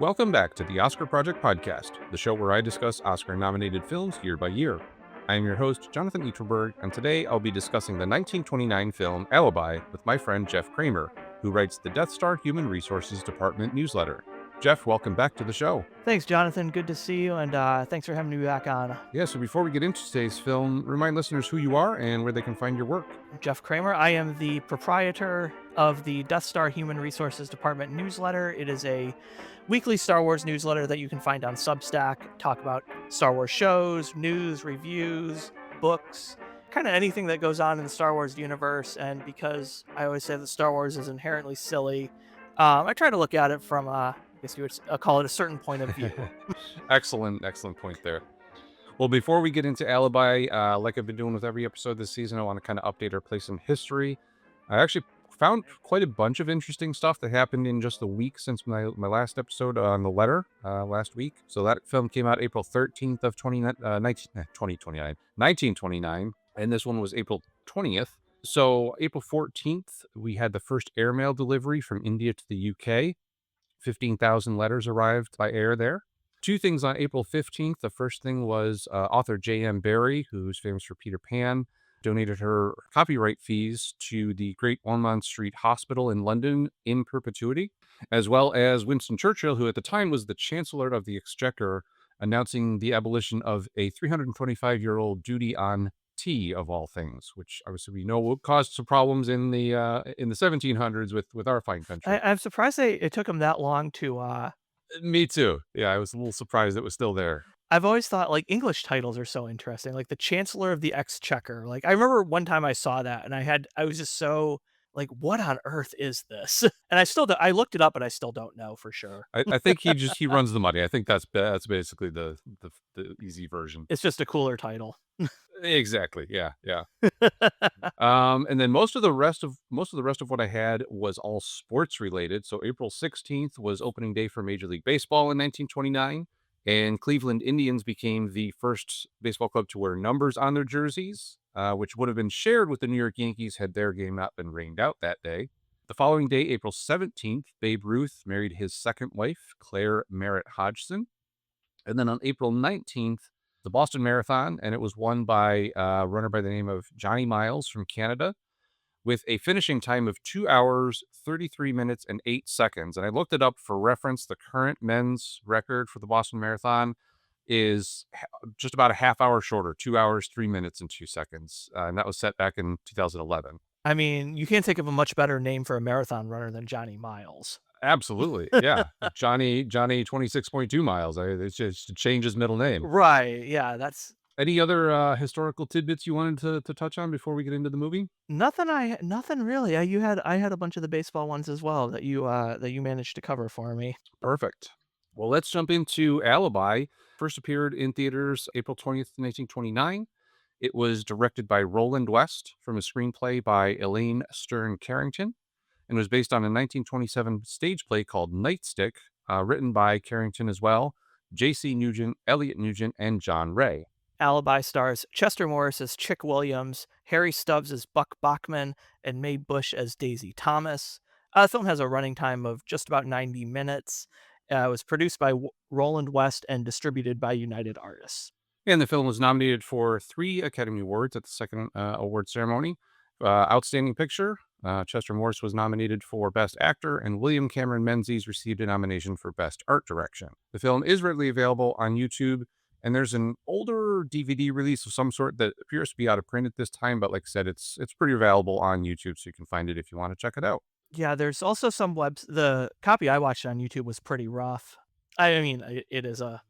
Welcome back to the Oscar Project Podcast, the show where I discuss Oscar-nominated films year by year. I am your host, Jonathan Eitelberg, and today I'll be discussing the 1929 film Alibi with my friend Jeff Kramer, who writes the Death Star Human Resources Department newsletter. Jeff, welcome back to the show. Thanks, Jonathan. Good to see you, and thanks for having me back on. Yeah, so before we get into today's film, remind listeners who you are and where they can find your work. Jeff Kramer. I am the proprietor of the Death Star Human Resources Department newsletter. It is a weekly Star Wars newsletter that you can find on Substack. Talk about Star Wars shows, news, reviews, books, kind of anything that goes on in the Star Wars universe. And because I always say that Star Wars is inherently silly, I try to look at it from, I guess you would call it a certain point of view. Excellent point there. Well, before we get into Alibi, like I've been doing with every episode this season, I want to kind of update our place in history. I actually found quite a bunch of interesting stuff that happened in just the week since my last episode on the letter last week. So that film came out April 13th of 1929, and this one was April 20th. So April 14th, we had the first airmail delivery from India to the UK. 15,000 letters arrived by air there. Two things on April 15th. The first thing was author J.M. Barrie, who's famous for Peter Pan, donated her copyright fees to the Great Ormond Street Hospital in London in perpetuity, as well as Winston Churchill, who at the time was the Chancellor of the Exchequer, announcing the abolition of a 325-year-old duty on tea, of all things, which obviously we know caused some problems in the 1700s with our fine country. I'm surprised it took them that long to... Me too. Yeah, I was a little surprised it was still there. I've always thought, like, English titles are so interesting, like the Chancellor of the Exchequer. Like, I remember one time I saw that, and I was just so, like, what on earth is this? And I looked it up, and I still don't know for sure. I think he runs the money. I think that's basically the easy version. It's just a cooler title. Exactly. Yeah. And then most of the rest of what I had was all sports related. So April 16th was opening day for Major League Baseball in 1929, and Cleveland Indians became the first baseball club to wear numbers on their jerseys, which would have been shared with the New York Yankees had their game not been rained out that day. The following day, April 17th, Babe Ruth married his second wife, Claire Merritt Hodgson. And then on April 19th, the Boston Marathon, and it was won by a runner by the name of Johnny Miles from Canada, with a finishing time of 2 hours, 33 minutes, and 8 seconds. And I looked it up for reference. The current men's record for the Boston Marathon is just about a half hour shorter, 2 hours, 3 minutes, and 2 seconds. And that was set back in 2011. I mean, you can't think of a much better name for a marathon runner than Johnny Miles. Absolutely. Yeah. Johnny 26.2 miles. It's just to change his middle name. Right. Yeah, that's... Any other historical tidbits you wanted to touch on before we get into the movie? Nothing really. I had a bunch of the baseball ones as well that you managed to cover for me. Perfect. Well, let's jump into Alibi. First appeared in theaters April 20th, 1929. It was directed by Roland West from a screenplay by Elaine Stern Carrington, and was based on a 1927 stage play called Nightstick, written by Carrington as well, J.C. Nugent, Elliot Nugent, and John Ray. Alibi stars Chester Morris as Chick Williams, Harry Stubbs as Buck Bachman, and Mae Bush as Daisy Thomas. The film has a running time of just about 90 minutes. It was produced by Roland West and distributed by United Artists. And the film was nominated for 3 Academy Awards at the second award ceremony. Outstanding Picture, Chester Morris was nominated for Best Actor, and William Cameron Menzies received a nomination for Best Art Direction. The film is readily available on YouTube, and there's an older DVD release of some sort that appears to be out of print at this time, but like I said, it's pretty available on YouTube, so you can find it if you want to check it out. Yeah, there's also some the copy I watched on YouTube was pretty rough. I mean, it is a,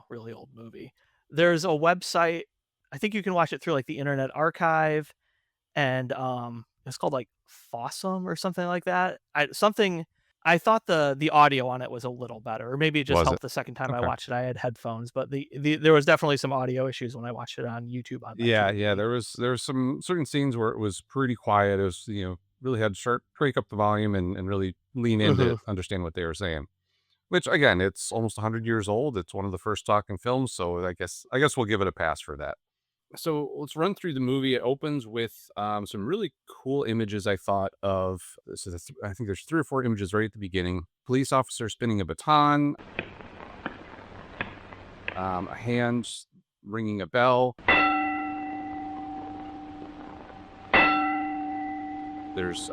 really old movie. There's a website, I think you can watch it through like the Internet Archive, and it's called like Fossum or something like that. I thought the audio on it was a little better, or maybe it just helped the second time I watched it. I had headphones, but there was definitely some audio issues when I watched it on YouTube. Yeah, there was some certain scenes where it was pretty quiet. It was, really had to crank up the volume and really lean in to understand what they were saying. Which, again, it's almost 100 years old. It's one of the first talking films, so I guess we'll give it a pass for that. So let's run through the movie. It opens with some really cool images. I thought of so I think there's 3 or 4 images right at the beginning. Police officer spinning a baton, a hand ringing a bell. There's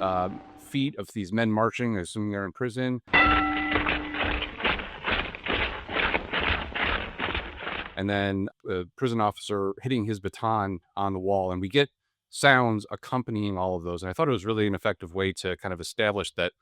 feet of these men marching, assuming they're in prison, and then a prison officer hitting his baton on the wall, and we get sounds accompanying all of those. And I thought it was really an effective way to kind of establish that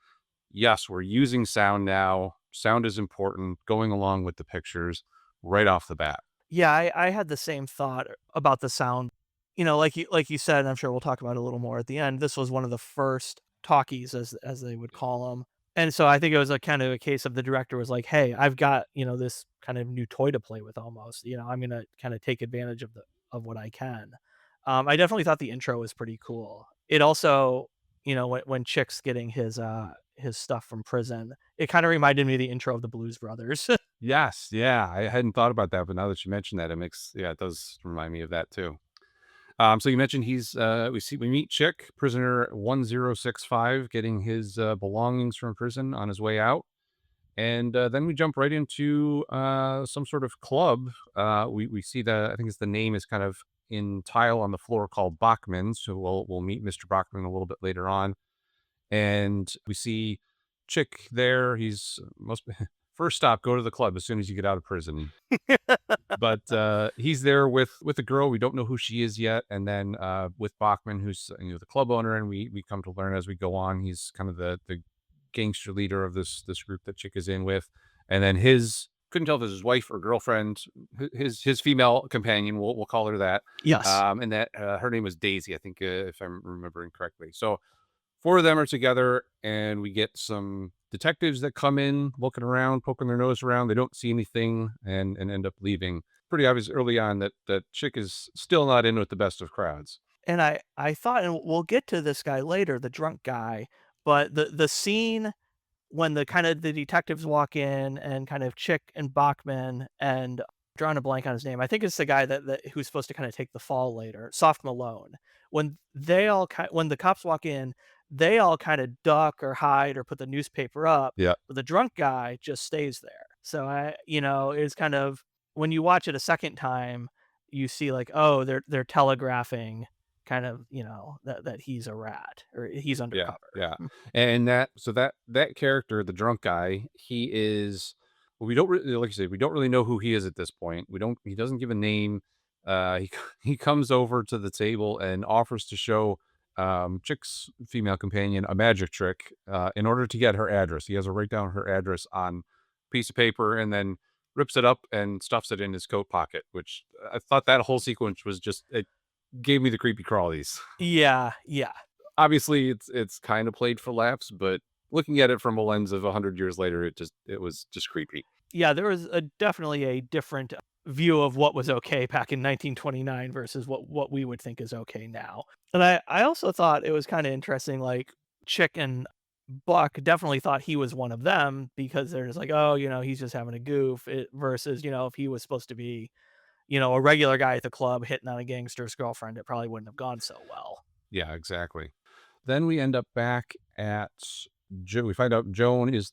yes, we're using sound now. Sound is important, going along with the pictures right off the bat. Yeah, I had the same thought about the sound. You know, like you said, and I'm sure we'll talk about it a little more at the end, this was one of the first talkies as they would call them. And so I think it was a kind of a case of the director was like, "Hey, I've got, this kind of new toy to play with almost. I'm gonna kind of take advantage of what I can." I definitely thought the intro was pretty cool. It also, when Chick's getting his stuff from prison, it kind of reminded me of the intro of the Blues Brothers. Yes, yeah, I hadn't thought about that, but now that you mention that, it does remind me of that too. So you mentioned we meet Chick, prisoner 1065, getting his belongings from prison on his way out. And then we jump right into some sort of club. We see I think it's the name is kind of in tile on the floor called Bachman's. So we'll meet Mr. Bachman a little bit later on. And we see Chick there. He's most first stop, go to the club as soon as you get out of prison. But he's there with a girl. We don't know who she is yet. And then with Bachman, who's the club owner, and we come to learn as we go on, he's kind of the gangster leader of this group that Chick is in with. And then his couldn't tell if it was his wife or girlfriend, his female companion. We'll call her that. Yes. And that her name was Daisy, I think, if I'm remembering correctly. So 4 of them are together, and we get some detectives that come in, looking around, poking their nose around. They don't see anything and end up leaving. Pretty obvious early on that Chick is still not in with the best of crowds. And I thought, and we'll get to this guy later, the drunk guy, but the scene when the detectives walk in and kind of Chick and Bachman and drawing a blank on his name. I think it's the guy that who's supposed to kind of take the fall later, Soft Malone. When the cops walk in, they all kind of duck or hide or put the newspaper up, Yeah. but the drunk guy just stays there. So it's kind of when you watch it a second time, you see like, oh, they're telegraphing kind of, that he's a rat or he's Yeah, undercover. yeah, and that character, the drunk guy, he is well, we don't really like you said, we don't really know who he is at this point. He doesn't give a name. He he comes over to the table and offers to show Chick's female companion a magic trick in order to get her address. He has her write down her address on a piece of paper and then rips it up and stuffs it in his coat pocket. Which I thought that whole sequence was just it gave me the creepy crawlies. Yeah, yeah. Obviously, it's kind of played for laughs, but looking at it from a lens of 100 years later, it was just creepy. Yeah, there was definitely a different view of what was okay back in 1929 versus what we would think is okay now. And I also thought it was kind of interesting, like Chick and Buck definitely thought he was one of them because they're just like, oh, he's just having a goof. Versus, if he was supposed to be, a regular guy at the club hitting on a gangster's girlfriend, it probably wouldn't have gone so well. Yeah, exactly. Then we end up back at we find out Joan is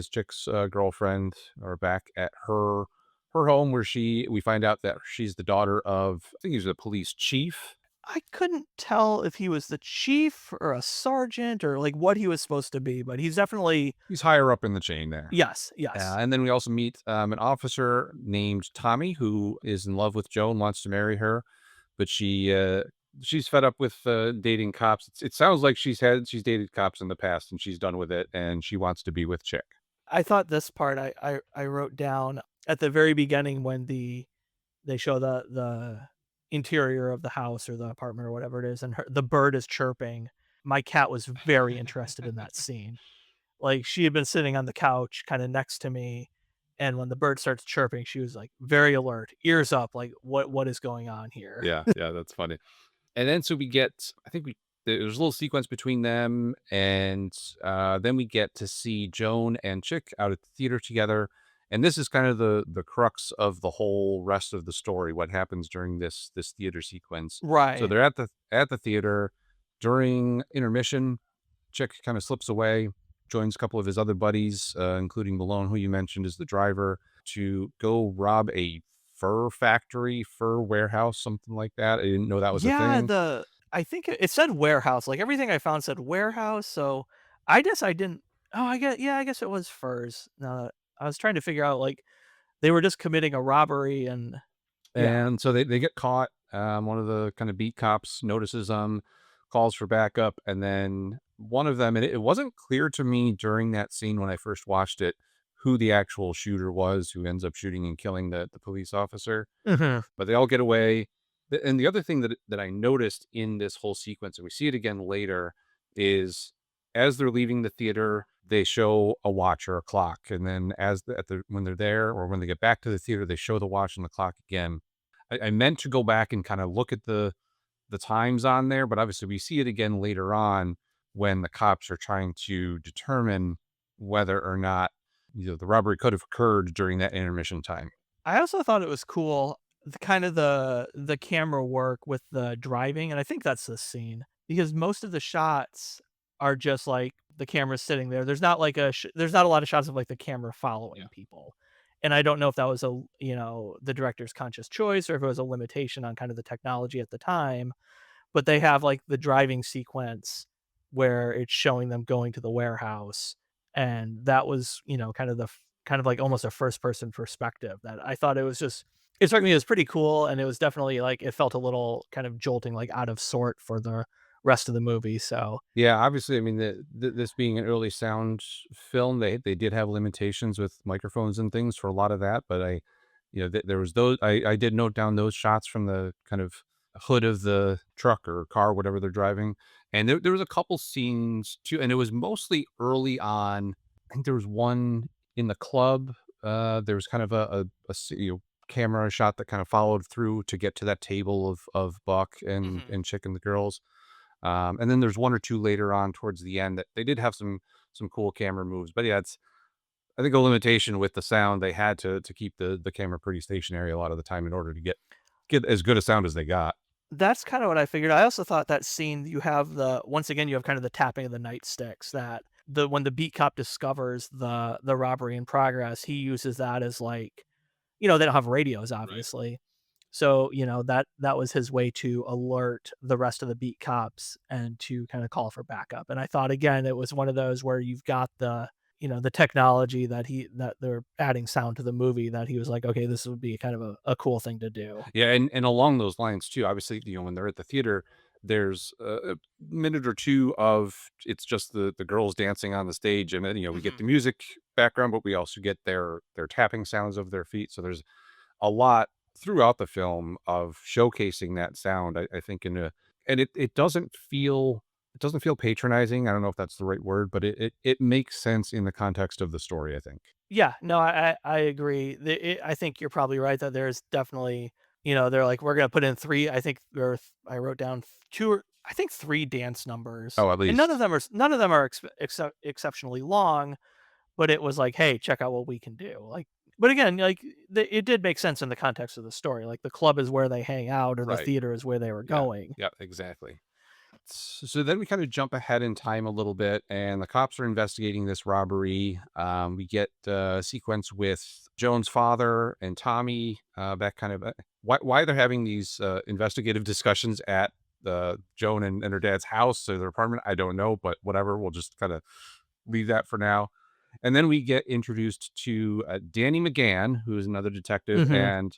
Chick's girlfriend, or back at her home where we find out that she's the daughter of I think he's a police chief. I couldn't tell if he was the chief or a sergeant or like what he was supposed to be, but he's definitely He's higher up in the chain there. yes, yes. And then we also meet an officer named Tommy who is in love with Joan, wants to marry her, but she's fed up with dating cops. It sounds like she's dated cops in the past and she's done with it, and she wants to be with Chick. I thought this part I wrote down at the very beginning when they show the interior of the house or the apartment or whatever it is, and the bird is chirping. My cat was very interested in that scene. Like she had been sitting on the couch kind of next to me, and when the bird starts chirping, she was like very alert, ears up, like what is going on here? Yeah, yeah, that's funny. And then so we get, I think there's a little sequence between them, and then we get to see Joan and Chick out at the theater together, And this is kind of the crux of the whole rest of the story, what happens during this theater sequence. So Right. they're at the theater during intermission. Chick kind of slips away, joins a couple of his other buddies, including Malone, who you mentioned is the driver, to go rob a fur factory, fur warehouse, something like that. I didn't know that was a Yeah, thing. the I think it said warehouse, like, everything I found said warehouse, so I guess I didn't I guess it was furs. No, I was trying to figure out, like, they were just committing a robbery and yeah. And so they get caught. One of the kind of beat cops notices them, calls for backup, and then one of them, and it wasn't clear to me during that scene when I first watched it who the actual shooter was who ends up shooting and killing the police officer. Mhm. But they all get away. And the other thing that I noticed in this whole sequence, and we see it again later, is as they're leaving the theater, they show a watch or a clock, and then at the when they're there or when they get back to the theater, they show the watch and the clock again. I meant to go back and kind of look at the times on there, but obviously we see it again later on when the cops are trying to determine whether or not the robbery could have occurred during that intermission time. I also thought it was cool, the camera work with the driving, and I think that's the scene, because most of the shots are just, like, the camera sitting there. There's not a lot of shots of, like, the camera Yeah. following people, and I don't know if that was the director's conscious choice or if it was a limitation on kind of the technology at the time, but they have, like, the driving sequence where it's showing them going to the warehouse, and that was, kind of like almost a first person perspective that I thought it struck me as pretty cool, and it was definitely, like, it felt a little kind of jolting, like, out of sort for the rest of the movie, so Yeah, obviously, I mean, this being an early sound film, they did have limitations with microphones and things for a lot of that, but there was those I did note down those shots from the kind of hood of the truck or car, whatever they're driving, and there was a couple scenes too, and it was mostly early on. I think there was one in the club. There was kind of camera shot that kind of followed through to get to that table of Buck Mhm. and Chick and the girls. And then there's one or two later on towards the end that they did have some cool camera moves. But yeah, it's I think a limitation with the sound. They had to keep the camera pretty stationary a lot of the time in order to get as good a sound as they got. That's kinda what I figured. I also thought that scene you have the once again, you have kind of the tapping of the nightsticks that when the beat cop discovers the robbery in progress, he uses that as, like, they don't have radios, Right. obviously. So, that was his way to alert the rest of the beat cops and to kinda call for backup, and I thought, again, it was one of those where you've got the technology that they're adding sound to the movie that he was like, "Okay, this would be kind of a cool thing to do." Yeah, and along those lines too, obviously, when they're at the theater, there's a minute or two of it's just the girls dancing on the stage, and then we get the Mhm. music background, but we also get their tapping sounds of their feet. So there's a lot throughout the film of showcasing that sound. I think and it doesn't feel patronizing. I don't know if that's the right word, but it makes sense in the context of the story. I think. Yeah, no, I agree. I think you're probably right that there's definitely, they're like, we're gonna put in three. I think I wrote down two or I think three dance numbers, Oh, at and least. none of them are exceptionally long. But it was like, hey, check out what we can do. Like, but again, like it did make sense in the context of the story. Like the club is where they hang out, or the Right. theater is where they were Yeah. going. Yeah. Exactly. So then we kind of jump ahead in time a little bit, and the cops are investigating this robbery. We get a sequence with Joan's father and Tommy. That kind of why they're having these investigative discussions at Joan and her dad's house or their apartment. I don't know, but whatever. We'll just kind of leave that for now. And then we get introduced to Danny McGann, who is another detective, Hmm. and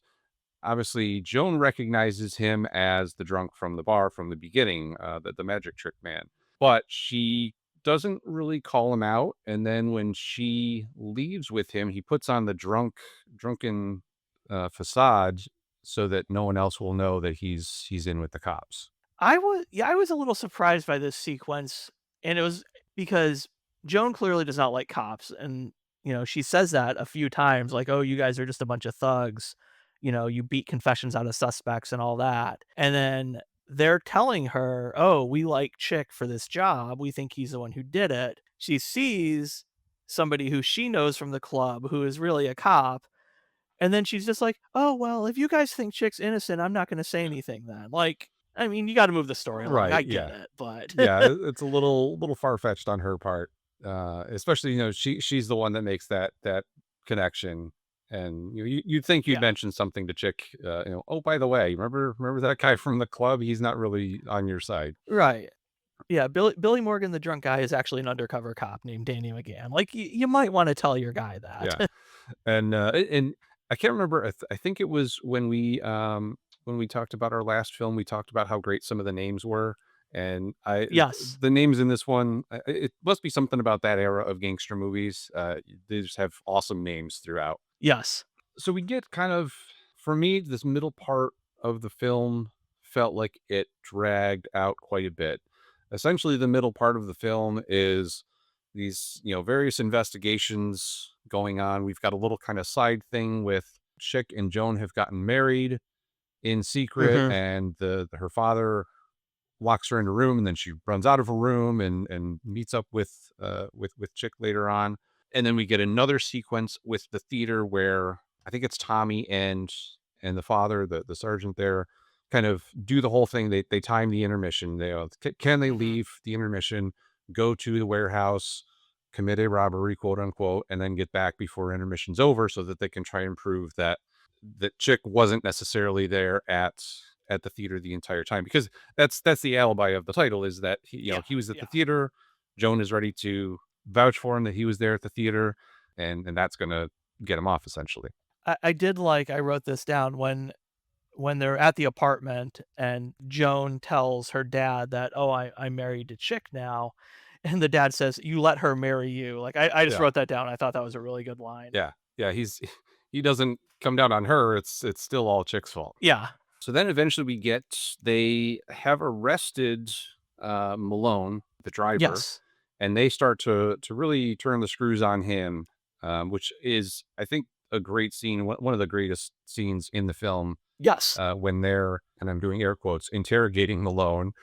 obviously, Joan recognizes him as the drunk from the bar from the beginning, the magic trick man, but she doesn't really call him out. And then when she leaves with him, he puts on the drunken facade so that no one else will know that he's in with the cops. I was a little surprised by this sequence, and it was because Joan clearly does not like cops, and she says that a few times, like, "Oh, you guys are just a bunch of thugs." You beat confessions out of suspects and all that. And then they're telling her, "Oh, we like Chick for this job. We think he's the one who did it." She sees somebody who she knows from the club who is really a cop, and then she's just like, "Oh, well, if you guys think Chick's innocent, I'm not gonna say anything then." Like, I mean, you gotta move the story along, Right, I get yeah. it, but Yeah, it's a little far-fetched on her part, especially, she's the one that makes that connection, and you'd think you'd yeah. mention something to Chick, "Oh, by the way, remember that guy from the club? He's not really on your side." Right. Yeah, Billy Morgan, the drunk guy, is actually an undercover cop named Danny McGann. Like, you might wanna tell your guy that. Yeah. And I can't remember. I think it was when we talked about our last film. We talked about how great some of the names were, and Yes. the names in this one. It must be something about that era of gangster movies. They just have awesome names throughout. Yes. So we get kind of, for me, this middle part of the film felt like it dragged out quite a bit. Essentially, the middle part of the film is these, various investigations going on. We've got a little kind of side thing with Chick and Joan have gotten married in secret, Mhm. and her father locks her in a room, and then she runs out of a room and meets up with Chick later on. And then we get another sequence with the theater where I think it's Tommy and the father, the sergeant there, kind of do the whole thing. They time the intermission. Can they Mhm. leave the intermission, go to the warehouse, commit a robbery, quote unquote, and then get back before intermission's over so that they can try and prove that Chick wasn't necessarily there at the theater the entire time, because that's the alibi of the title, is that Yeah, he was at the yeah. theater. Joan is ready to vouch for him that he was there at the theater, and that's gonna get him off essentially. I did like I wrote this down when they're at the apartment and Joan tells her dad that, "Oh, I'm married to Chick now," and the dad says, "You let her marry you." Like, I just Yeah, wrote that down, I thought that was a really good line. yeah, yeah. He doesn't come down on her. It's still all Chick's fault. Yeah. So then eventually they have arrested Malone, the driver, Yes. and they start to really turn the screws on him, which is, I think, a great scene, one of the greatest scenes in the film, Yes. when they're, and I'm doing air quotes, interrogating Malone.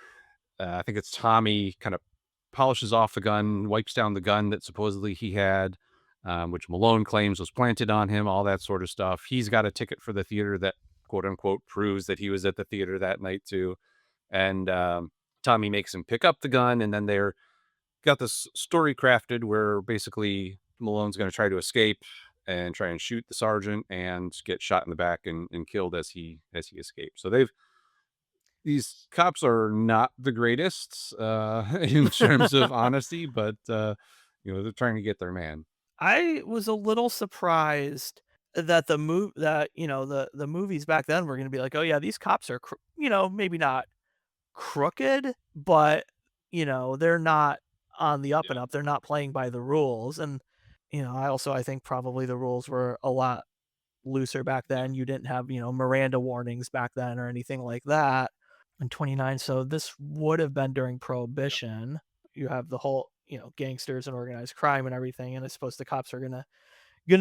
I think it's Tommy kind of polishes off the gun, wipes down the gun that supposedly he had, which Malone claims was planted on him, all that sort of stuff. He's got a ticket for the theater that, quote unquote, proves that he was at the theater that night too. And Tommy makes him pick up the gun, and then they're got this story crafted where basically Malone's going to try to escape and try and shoot the sergeant and get shot in the back and killed as he escapes. So these cops are not the greatest in terms of honesty, but they're trying to get their man. I was a little surprised that the movies back then were gonna be like, "Oh, yeah, these cops are maybe not crooked, but, they're not on the up and Yeah, up, they're not playing by the rules," and, I think probably the rules were a lot looser back yeah, then. You didn't have, Miranda warnings back then or anything like that. In '29, so this would have been during yeah, Prohibition. You have the whole, gangsters and organized crime and everything, and I suppose the cops are gonna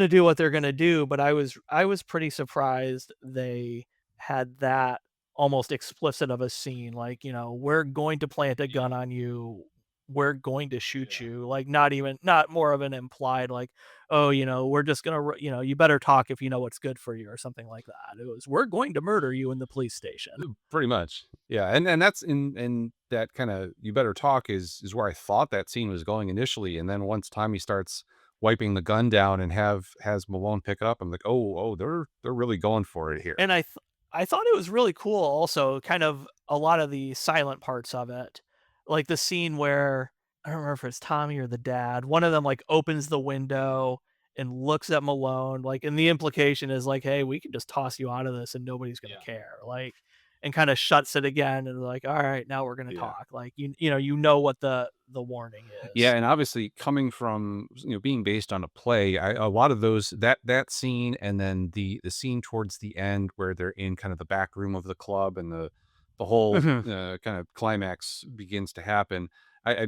do what they're gonna do, but I was pretty surprised they had that almost explicit of a scene, like, "We're going to plant a yeah, gun on you. We're going to shoot yeah. you." Like, not more of an implied, like, "Oh, we're just gonna you better talk if you know what's good for you," or something like that. It was, "We're going to murder you in the police station." Pretty much. Yeah, and that's in that kind of you better talk is where I thought that scene was going initially, and then once Tommy starts wiping the gun down and has Malone pick it up, I'm like, oh, they're really going for it here. And I thought it was really cool also, kind of a lot of the silent parts of it. Like the scene where I don't remember if it's Tommy or the dad, one of them, like, opens the window and looks at Malone, like, and the implication is like, "Hey, we can just toss you out of this and nobody's gonna Yeah, care," like, and kinda shuts it again and like, "Alright, now we're gonna yeah. talk." Like, you know what the warning Yeah, is. and obviously coming from, being based on a play, a lot of those that scene, and then the scene towards the end where they're in kind of the back room of the club and the whole Mhm. kind of climax begins to happen. I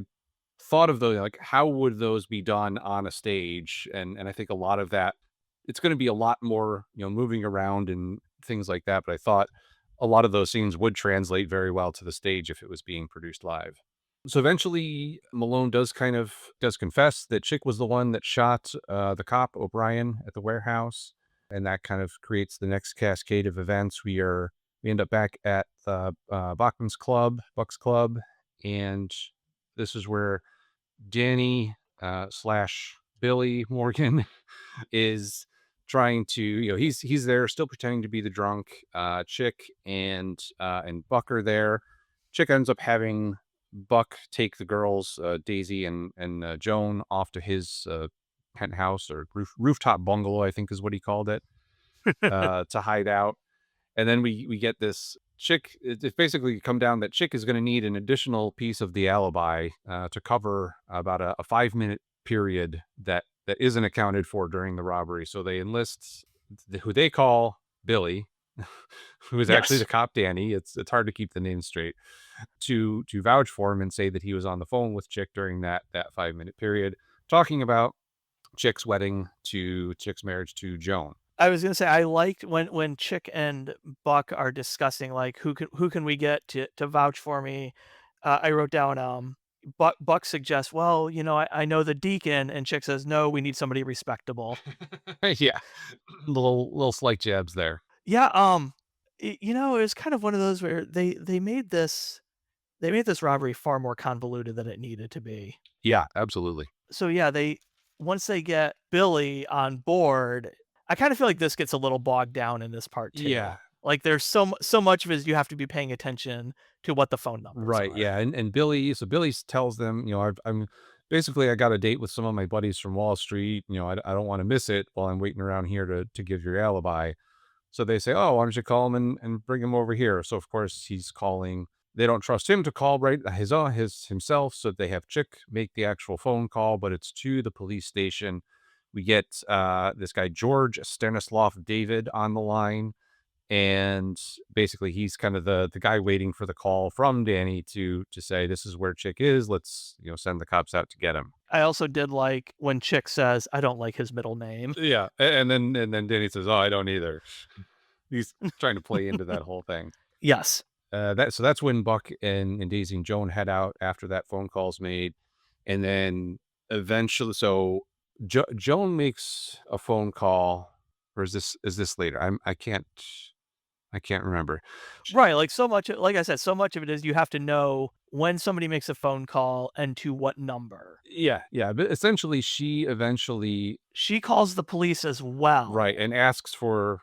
thought of those, like, how would those be done on a stage? And I think a lot of that, it's going to be a lot more, moving around and things like that. But I thought a lot of those scenes would translate very well to the stage if it was being produced live. So eventually, Malone does confess that Chick was the one that shot the cop O'Brien at the warehouse, and that kind of creates the next cascade of events. We end up back at the Buck's Club, and this is where Danny slash Billy Morgan is trying to, he's there still pretending to be the drunk. Chick and Buck are there. Chick ends up having Buck take the girls, Daisy and Joan, off to his penthouse or rooftop bungalow, I think is what he called it, to hide out. And then we get this Chick. It's basically come down that Chick is going to need an additional piece of the alibi to cover about a 5 minute period that isn't accounted for during the robbery. So they enlist who they call Billy, who is actually Yes. the cop Danny. It's hard to keep the name straight, to vouch for him and say that he was on the phone with Chick during that 5 minute period, talking about Chick's marriage to Joan. I was gonna say I liked when Chick and Buck are discussing like who can we get to vouch for me. I wrote down Buck suggests, well, I know the deacon, and Chick says, no, we need somebody respectable. Yeah, little slight jabs there. Yeah, it was kind of one of those where they made this robbery far more convoluted than it needed to be. Yeah, absolutely. So yeah, they once they get Billy on board, I kind of feel like this gets a little bogged down in this part too. Yeah, Like there's so much of it is you have to be paying attention to what the phone numbers right. are. Yeah, and Billy tells them, I'm basically I got a date with some of my buddies from Wall Street. I don't want to miss it while I'm waiting around here to give your alibi. So they say, oh, why don't you call him and bring him over here? So of course he's calling. They don't trust him to call right his himself, so they have Chick make the actual phone call, but it's to the police station. We get this guy George Stanislav David on the line, and basically he's kind of the guy waiting for the call from Danny to say this is where Chick is. Let's send the cops out to get him. I also did like when Chick says, "I don't like his middle name." Yeah, and then Danny says, "Oh, I don't either." He's trying to play into that whole thing. Yes. That's when Buck and Daisy and Joan head out after that phone call's made, and then eventually, so Joan makes a phone call, or is this later? I can't remember. Sh- Right, like so much like I said, so much of it is you have to know when somebody makes a phone call and to what number. Yeah, yeah, but essentially, she eventually, She calls the police as right, well. and asks for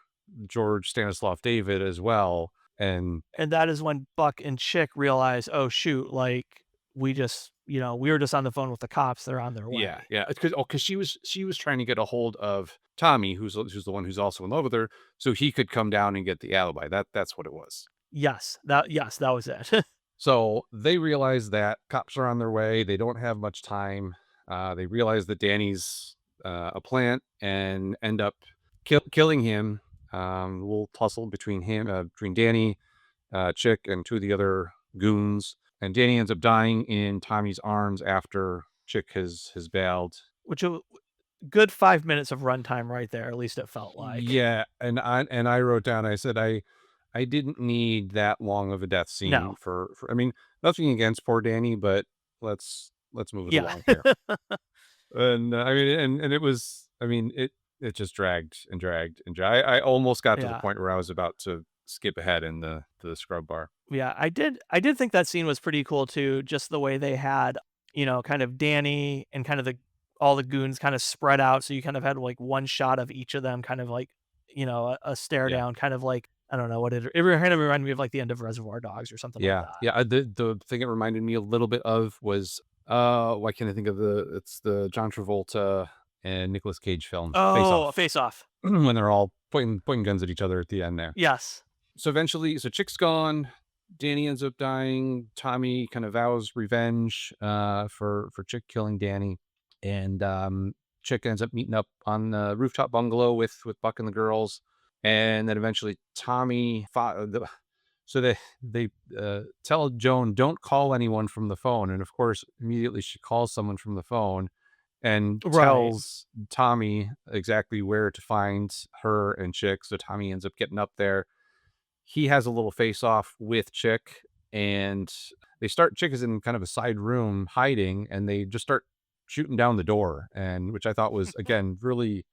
George Stanislav David as well, and And that is when Buck and Chick realize, "Oh, shoot, like, we were just on the phone with the cops, they're on their yeah, way." yeah, because she was trying to get a hold of Tommy, who's the one who's also in love with her, so he could come down and get the alibi. That's what it was. Yes, that was it. So they realize that cops are on their way. They don't have much time. They realize that Danny's a plant and end up killing him. A little tussle between Danny, Chick, and two of the other goons. And Danny ends up dying in Tommy's arms after Chick has bailed. Which a good 5 minutes of runtime right there, at least it felt like. Yeah, and I wrote down. I said I didn't need that long of a death scene No. for. I mean, nothing against poor Danny, but let's move it Yeah. along here. And I mean, and it was. I mean, it just dragged and dragged and dragged. I almost got to the Yeah. point where I was about to skip ahead in the scrub bar. Yeah, I did think that scene was pretty cool too, just the way they had, kind of Danny and kind of all the goons kind of spread out, so you kind of had, like, one shot of each of them kind of like, a stare Yeah. down, kind of like I don't know what it kind of reminded me of, like, the end of Reservoir Dogs or something like Yeah, that. yeah. The thing it reminded me a little bit of was why can't I think of it's the John Travolta and Nicolas Cage film Face Oh, a Off, Face Off. when they're all pointing guns at each other at the end there. Yes. So eventually, Chick's gone. Danny ends up dying. Tommy kind of vows revenge for Chick killing Danny, and Chick ends up meeting up on the rooftop bungalow with Buck and the girls, and then eventually so they tell Joan, don't call anyone from the phone, and of course immediately she calls someone from the phone and Right. tells Tommy exactly where to find her and Chick. So Tommy ends up getting up there. He has a little face off with Chick, and They start Chick is in kind of a side room hiding, and they just start shooting down the door, and which I thought was again really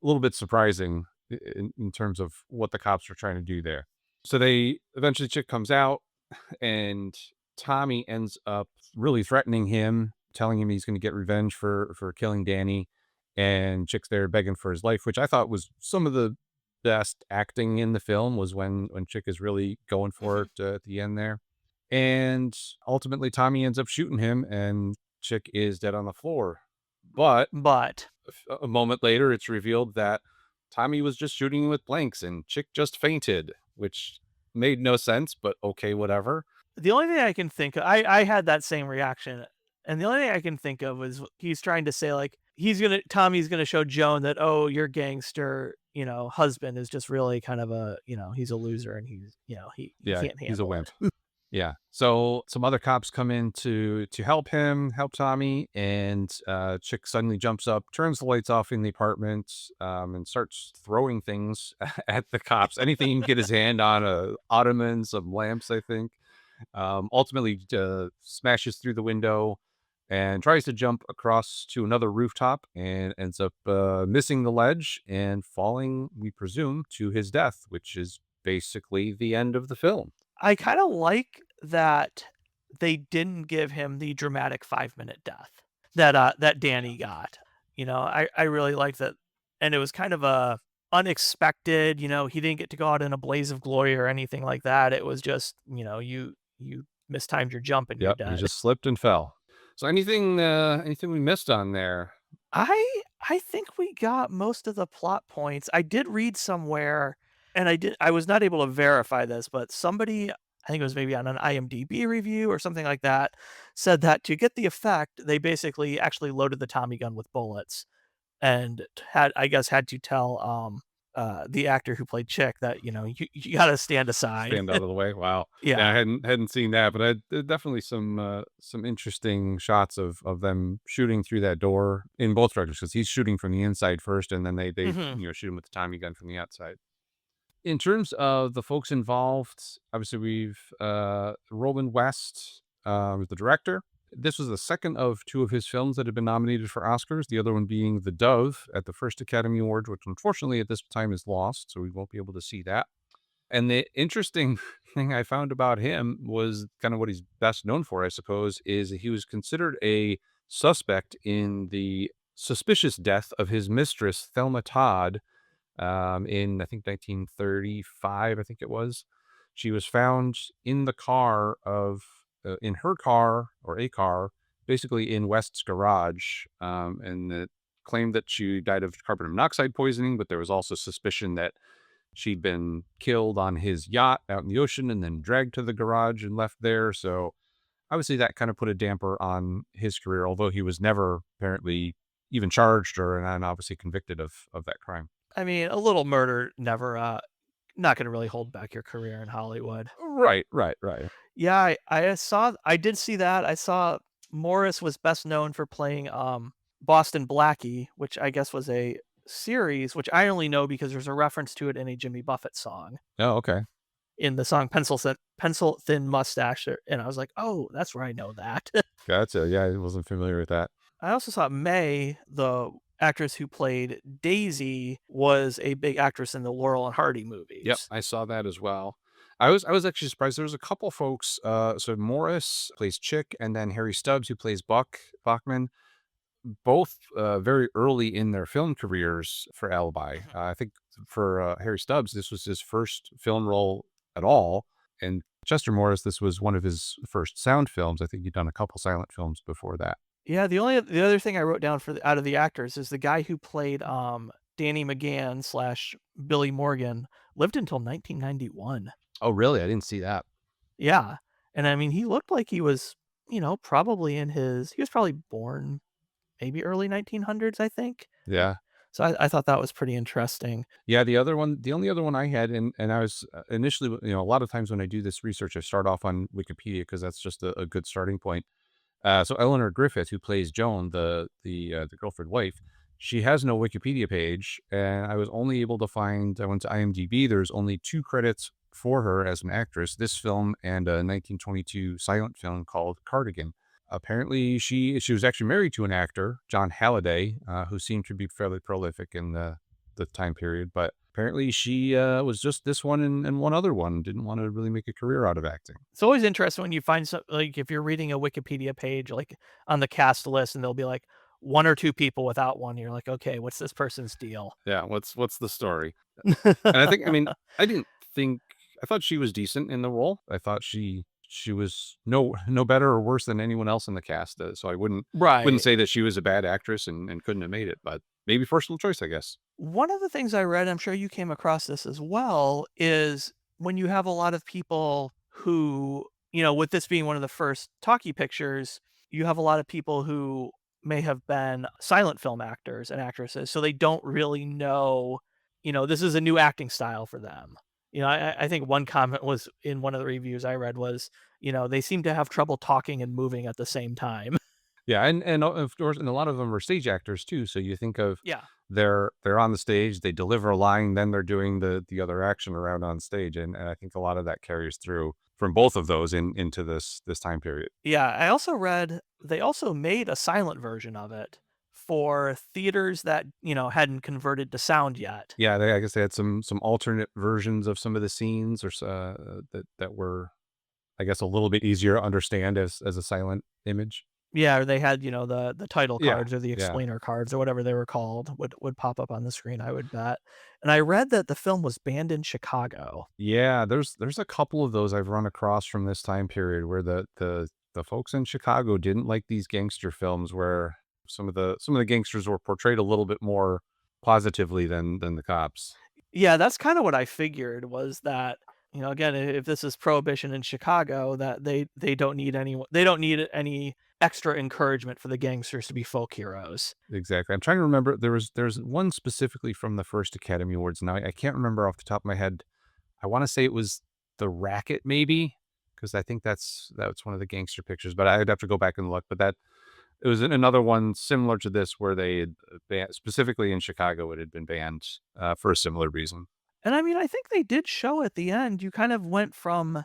a little bit surprising in terms of what the cops were trying to do there. So they eventually Chick comes out, and Tommy ends up really threatening him, telling him he's going to get revenge for killing Danny, and Chick's there begging for his life, which I thought was some of the best acting in the film was when Chick is really going for Mhm. it at the end there. And ultimately Tommy ends up shooting him and Chick is dead on the floor. But But a moment later it's revealed that Tommy was just shooting with blanks and Chick just fainted, which made no sense, but okay, whatever. the only thing I can think of, I had that same reaction, and the only thing I can think of was he's trying to say, like, Tommy's gonna show Joan that, "Oh, your gangster, husband is just really kind of a, he's a loser and he's, he Yeah, can't he's a handle wimp. it." Yeah. So some other cops come in to help him, help Tommy, and Chick suddenly jumps up, turns the lights off in the apartment, and starts throwing things at the cops. Anything he can get his hand on, a ottoman, some lamps, I think. Ultimately, smashes through the window and tries to jump across to another rooftop and ends up missing the ledge and falling, we presume, to his death, which is basically the end of the film. I kinda like that they didn't give him the dramatic 5-minute death that Danny got. I really like that, and it was kind of a unexpected, he didn't get to go out in a blaze of glory or anything like that. It was just, you mistimed your jump and you're Yep, he dead. just slipped and fell. So anything we missed on there? I think we got most of the plot points. I did read somewhere, and I was not able to verify this, but somebody, I think it was maybe on an IMDb review or something like that, said that to get the effect, they basically actually loaded the Tommy gun with bullets and had to tell the actor who played Chick that, you gotta stand aside. Stand out of the way. Wow. Yeah, Yeah. I hadn't seen that, but definitely some interesting shots of them shooting through that door in both directions because he's shooting from the inside first, and then they Mhm. shoot him with the Tommy gun from the outside. In terms of the folks involved, obviously we've Roland West was the director. This was the second of two of his films that had been nominated for Oscars. The other one being The Dove at the first Academy Award, which unfortunately at this time is lost, so we won't be able to see that. And the interesting thing I found about him was kind of what he's best known for, I suppose, is he was considered a suspect in the suspicious death of his mistress, Thelma Todd, in I think 1935, I think it was. She was found in the car of in her car or a car, basically in West's garage, and it claimed that she died of carbon monoxide poisoning. But there was also suspicion that she'd been killed on his yacht out in the ocean and then dragged to the garage and left there. So obviously that kind of put a damper on his career, although he was never apparently even charged or and obviously convicted of that crime. I mean, a little murder never, not gonna really hold back your career in Hollywood. Right, right, right. Yeah, I did see that. I saw Morris was best known for playing, Boston Blackie, which I guess was a series, which I only know because there's a reference to it in a Jimmy Buffett song, Oh, okay. in the song Pencil Thin Mustache," and I was like, "Oh, that's where I know that." Gotcha. Yeah, I wasn't familiar with that. I also saw May, the actress who played Daisy, was a big actress in the Laurel and Hardy Yep, movies. I saw that as well. I was actually surprised. There was a couple folks. So Morris plays Chick, and then Harry Stubbs, who plays Bachman, both very early in their film careers for Alibi. Mhm. I think for Harry Stubbs, this was his first film role at all, and Chester Morris, this was one of his first sound films. I think he'd done a couple silent films before that. Yeah, the other thing I wrote down for out of the actors is the guy who played, Danny McGann slash Billy Morgan lived until 1991. Oh, really? I didn't see that. Yeah, and I mean, he looked like he was, probably he was probably born maybe early 1900s, I think. Yeah. So I thought that was pretty interesting. Yeah, the only other one I had, and I was initially, a lot of times when I do this research, I start off on Wikipedia because that's just a good starting point. So Eleanor Griffith, who plays Joan, the girlfriend wife, she has no Wikipedia page, and I was only able to find. I went to IMDb. There's only two credits for her as an actress, this film and a 1922 silent film called Cardigan. Apparently, she was actually married to an actor, John Halliday, who seemed to be fairly prolific in the time period. But apparently, she was just this one and one other one. Didn't want to really make a career out of acting. It's always interesting when you find some like, if you're reading a Wikipedia page, like, on the cast list, and there'll be, like, 1 or 2 people without one, you're like, "Okay, what's this person's deal?" Yeah, what's the story? And I think, I mean, I didn't think I thought she was decent in the role. I thought she was no better or worse than anyone else in the cast. So I wouldn't Right. say that she was a bad actress and couldn't have made it, but maybe personal choice, I guess. One of the things I read, I'm sure you came across this as well, is when you have a lot of people who, with this being one of the first talkie pictures, you have a lot of people who may have been silent film actors and actresses, so they don't really know, this is a new acting style for them. I think one comment was in one of the reviews I read was, they seem to have trouble talking and moving at the same time. Yeah, and of course, and a lot of them are stage actors too. So you think of Yeah. they're on the stage, they deliver a line, then they're doing the other action around on stage, and I think a lot of that carries through from both of those into this time period. Yeah, I also read they also made a silent version of it for theaters that, hadn't converted to sound yet. Yeah, I guess they had some alternate versions of some of the scenes that were, I guess, a little bit easier to understand as a silent image. Yeah, or they had, the title Yeah, cards or the yeah. explainer cards or whatever they were called would pop up on the screen, I would bet. And I read that the film was banned in Chicago. Yeah, there's a couple of those I've run across from this time period where the folks in Chicago didn't like these gangster films where some of the gangsters were portrayed a little bit more positively than the cops. Yeah, that's kinda what I figured was that, again, if this is prohibition in Chicago, that they don't need any extra encouragement for the gangsters to be folk heroes. Exactly. I'm trying to remember. There's one specifically from the first Academy Awards. Now I can't remember off the top of my head. I want to say it was the Racket, maybe, because I think that's one of the gangster pictures. But I'd have to go back and look. But that it was another one similar to this where they had banned, specifically in Chicago, it had been banned for a similar reason. And I mean, I think they did show at the end, you kind of went from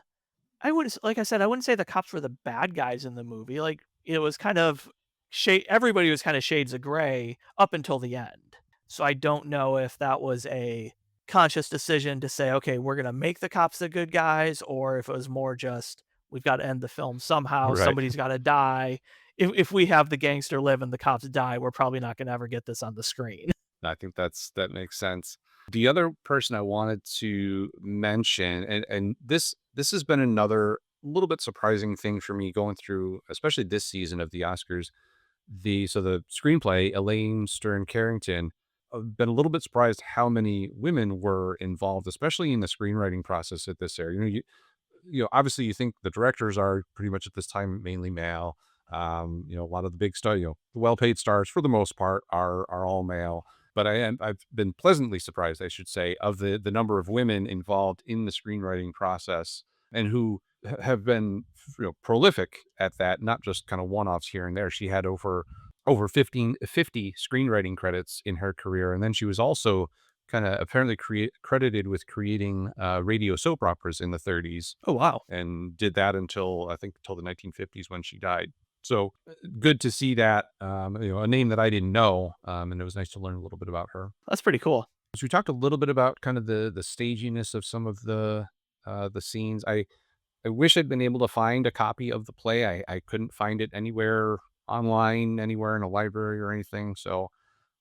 I wouldn't like I said, I wouldn't say the cops were the bad guys in the movie, like, it was kind of shade everybody was kinda shades of gray up until the end. So I don't know if that was a conscious decision to say, "Okay, we're gonna make the cops the good guys," or if it was more just, "We've gotta end the film somehow, Right. somebody's gotta die. If we have the gangster live and the cops die, we're probably not gonna ever get this on the screen." I think that makes sense. The other person I wanted to mention, and this has been another little bit surprising thing for me going through, especially this season of the Oscars. The screenplay, Elaine Stern Carrington, I've been a little bit surprised how many women were involved, especially in the screenwriting process at this area. Obviously you think the directors are pretty much at this time mainly male. A lot of the big star, the well-paid stars for the most part are all male. But I've been pleasantly surprised, I should say, of the number of women involved in the screenwriting process and who have been prolific at that, not just kind of one-offs here and there. She had over 50 screenwriting credits in her career, and then she was also kind of apparently credited with creating radio soap operas in the 30s Oh, wow. and did that until I think until the 1950s when she died. So good to see that, a name that I didn't know, and it was nice to learn a little bit about her. That's pretty cool. So we talked a little bit about kind of the staginess of some of the scenes. I wish I'd been able to find a copy of the play. I couldn't find it anywhere online, anywhere in a library or anything. So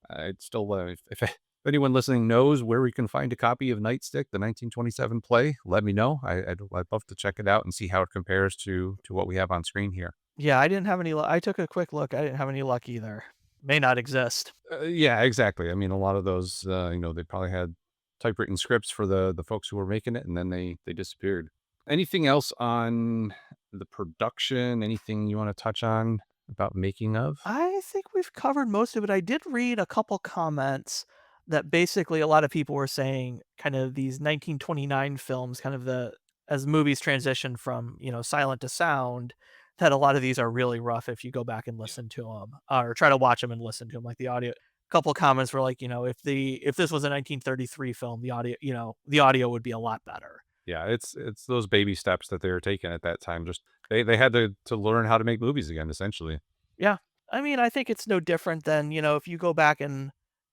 I'd still, if anyone listening knows where we can find a copy of Nightstick, the 1927 play, let me know. I'd love to check it out and see how it compares to what we have on screen here. Yeah, I didn't have any lu I took a quick look, I didn't have any luck either. May not exist. Yeah, exactly. I mean, a lot of those, they probably had typewritten scripts for the folks who were making it, and then they disappeared. Anything else on the production? Anything you want to touch on about making of? I think we've covered most of it. I did read a couple comments that basically a lot of people were saying kind of these 1929 films, kind of as movies transition from, silent to sound, that a lot of these are really rough if you go back and listen to them or try to watch them and listen to them. Like the audio, couple comments were like, if this was a 1933 film, the audio would be a lot better. Yeah, it's those baby steps that they were taking at that time. Just they had to learn how to make movies again, essentially. Yeah. I mean, I think it's no different than, if you go back and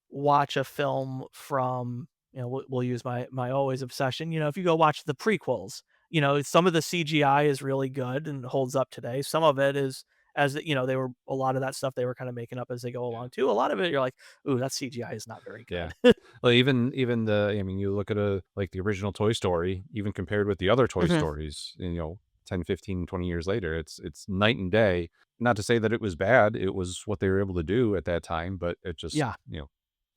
watch a film from, we'll use my always obsession, if you go watch the prequels, some of the CGI is really good and holds up today. Some of it is they were a lot of that stuff they were kind of making up as they go Yeah. along too. A lot of it you're like, "Ooh, that CGI is not very Yeah. good." Well, even the I mean, you look at a like the original Toy Story, even compared with the other Toy Mhm. Stories, 10, 15, 20 years later, it's night and day. Not to say that it was bad, it was what they were able to do at that time, but it just, Yeah.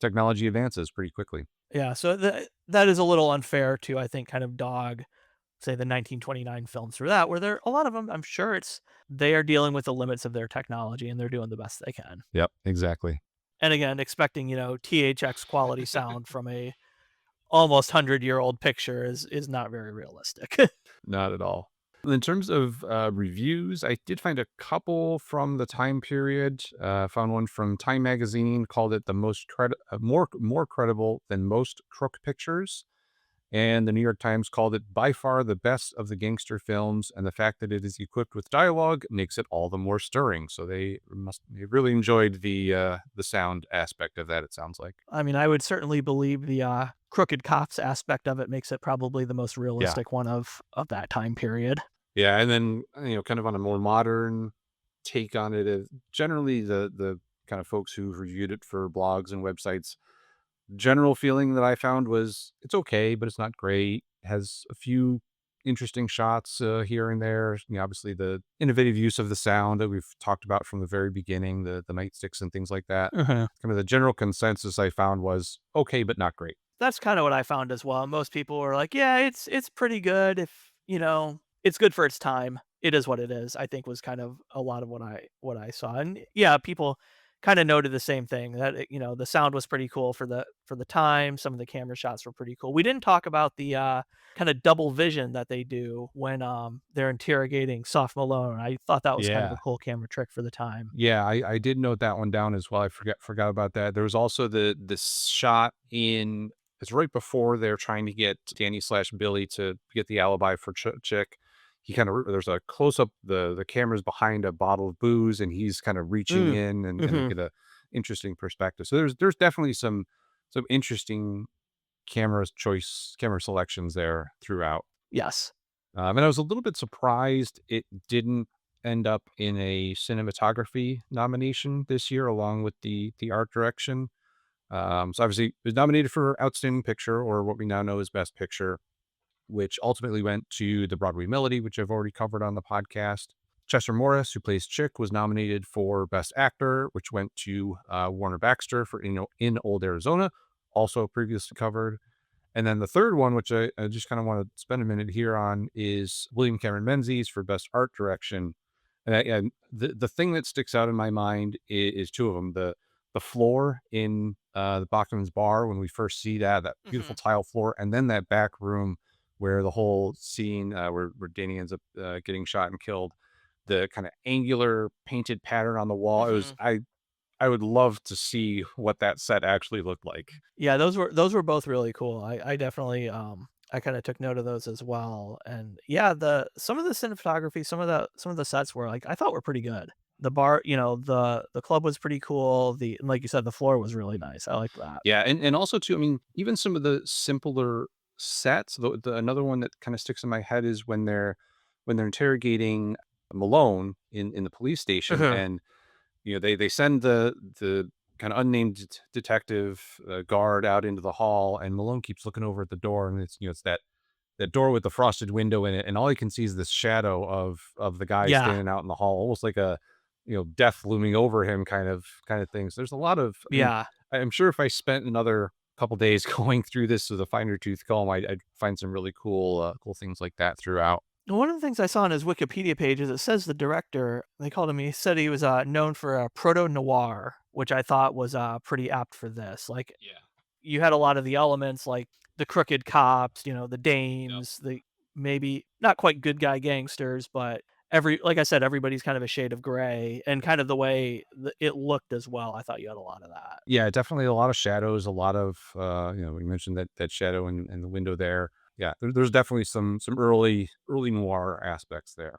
technology advances pretty quickly. Yeah, so that is a little unfair to, I think, kind of dog, say, the 1929 films for that, where there a lot of them, I'm sure they are dealing with the limits of their technology, and they're doing the best they can. Yep, exactly. And again, expecting, THX quality sound from a almost 100-year-old picture is not very realistic. Not at all. In terms of reviews, I did find a couple from the time period. Found one from Time Magazine, called it the more credible than most crook pictures. And the New York Times called it by far the best of the gangster films, and the fact that it is equipped with dialogue makes it all the more stirring. So they really enjoyed the sound aspect of that. It sounds like. I mean, I would certainly believe the, crooked cops aspect of it makes it probably the most Yeah, realistic one of that time period. yeah, and then kind of on a more modern take on it, is generally the kind of folks who've reviewed it for blogs and websites. General feeling that I found was it's okay, but it's not great. Has a few interesting shots here and there. Obviously the innovative use of the sound that we've talked about from the very beginning, the nightsticks and things like that. Mhm. Kind of the general consensus I found was okay, but not great. That's kinda what I found as well. Most people were like, "Yeah, it's pretty good if, it's good for its time." It is what it is, I think was kind of a lot of what I saw. And yeah, people kinda noted the same thing that the sound was pretty cool for the time. Some of the camera shots were pretty cool. We didn't talk about the, kinda double vision that they do when, they're interrogating Soft Malone. I thought that was kind of a Yeah. cool camera trick for the time. Yeah, I did note that one down as well. I forgot about that. There was also the shot in it's right before they're trying to get Danny slash Billy to get the alibi for Chick. He kind of there's a close up the camera's behind a bottle of booze and he's kind of reaching Mm. in and we Mhm. get a interesting perspective. So there's definitely some interesting camera selections there throughout. Yes. And I was a little bit surprised it didn't end up in a cinematography nomination this year, along with the art direction. So obviously, it was nominated for Outstanding Picture, or what we now know as Best Picture, which ultimately went to The Broadway Melody, which I've already covered on the podcast. Chester Morris, who plays Chick, was nominated for Best Actor, which went to Warner Baxter for In Old Arizona, also previously covered. And then the third one, which I just kind of want to spend a minute here on, is William Cameron Menzies for Best Art Direction. And the thing that sticks out in my mind is two of them. The floor in the Bachman's bar when we first see that beautiful Mhm. tile floor, and then that back room where the whole scene where Danny ends up getting shot and killed. The kind of angular painted pattern on the wall. It was Mhm. I would love to see what that set actually looked like. Yeah, those were both really cool. I definitely, I kinda took note of those as well. And yeah, the some of the cinematography, some of the sets were, like, I thought were pretty good. The bar, the club was pretty cool. And like you said, the floor was really nice. I liked that. Yeah, and also too, I mean, even some of the simpler sets, the another one that kind of sticks in my head is when they're interrogating Malone in the police station, Mhm. and they send the kind of unnamed detective guard out into the hall, and Malone keeps looking over at the door, and it's that door with the frosted window in it, and all you can see is this shadow of the guy Yeah, standing out in the hall, almost like a death looming over him kind of things. There's a lot of, I mean, yeah. I'm sure if I spent another couple days going through this with a finer tooth comb, I'd find some really cool things like that throughout. One of the things I saw on his Wikipedia page is it says the director, they called him, he said he was, known for, proto-noir, which I thought was, pretty apt for this. Like, Yeah. you had a lot of the elements like the crooked cops, the Yep. dames, the maybe not quite good guy gangsters, but like I said, everybody's kind of a shade of gray, and kind of the way it looked as well. I thought you had a lot of that. Yeah, definitely a lot of shadows, a lot of we mentioned that shadow in the window there. Yeah, there's definitely some early noir aspects there.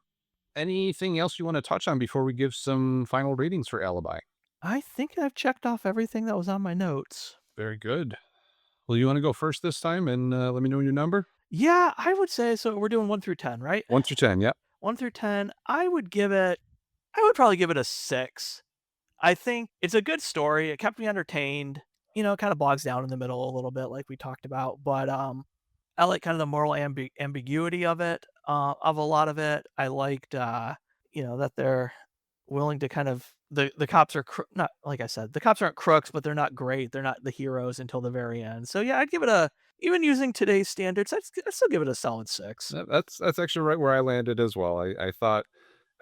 Anything else you want to touch on before we give some final ratings for Alibi? I think I've checked off everything that was on my notes. Very good. Well, you want to go first this time and let me know your number? Yeah, I would say so we're doing 1 through 10, right? 1 through 10. Yep. 1 through 10, I would probably give it a 6. I think it's a good story, it kept me entertained, it kinda bogs down in the middle a little bit like we talked about, but, I like kind of the moral ambiguity of a lot of it. I liked, that they're willing to kind of the cops are not like I said, the cops aren't crooks, but they're not great. They're not the heroes until the very end. So yeah, I'd give it a even using today's standards, I'd still give it a solid 6. That's actually right where I landed as well. I thought,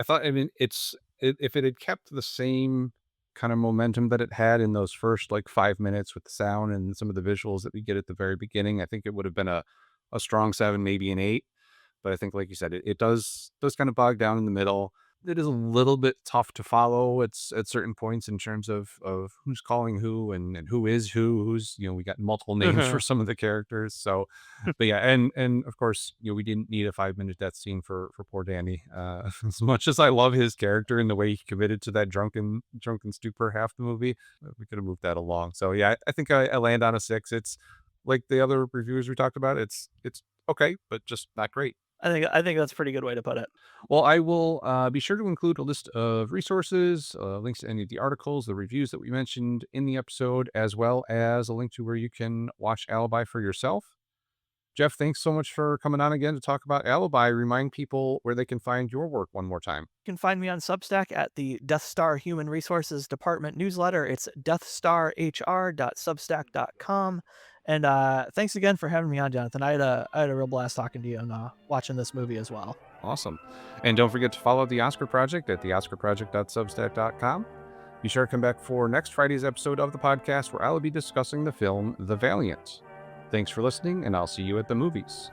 I mean, if it had kept the same kind of momentum that it had in those first like 5 minutes with the sound and some of the visuals that we get at the very beginning, I think it would have been a strong 7, maybe an 8. But I think, like you said, it does kind of bog down in the middle. It is a little bit tough to follow at certain points in terms of who's calling who and who is who. Who's we got multiple names for some of the characters. So, but yeah, and of course, we didn't need a 5 minute death scene for poor Danny. As much as I love his character and the way he committed to that drunken stupor half the movie, we could have moved that along. So yeah, I think I land on a 6. It's like the other reviewers we talked about. It's okay, but just not great. I think that's a pretty good way to put it. Well, I will be sure to include a list of resources, links to any of the articles, the reviews that we mentioned in the episode, as well as a link to where you can watch Alibi for yourself. Jeff, thanks so much for coming on again to talk about Alibi. Remind people where they can find your work one more time. You can find me on Substack at the Death Star Human Resources Department newsletter. It's deathstarhr.substack.com. And thanks again for having me on, Jonathan. I had a real blast talking to you and watching this movie as well. Awesome. And don't forget to follow the Oscar Project at theoscarproject.substack.com. Be sure to come back for next Friday's episode of the podcast where I'll be discussing the film The Valiant. Thanks for listening, and I'll see you at the movies.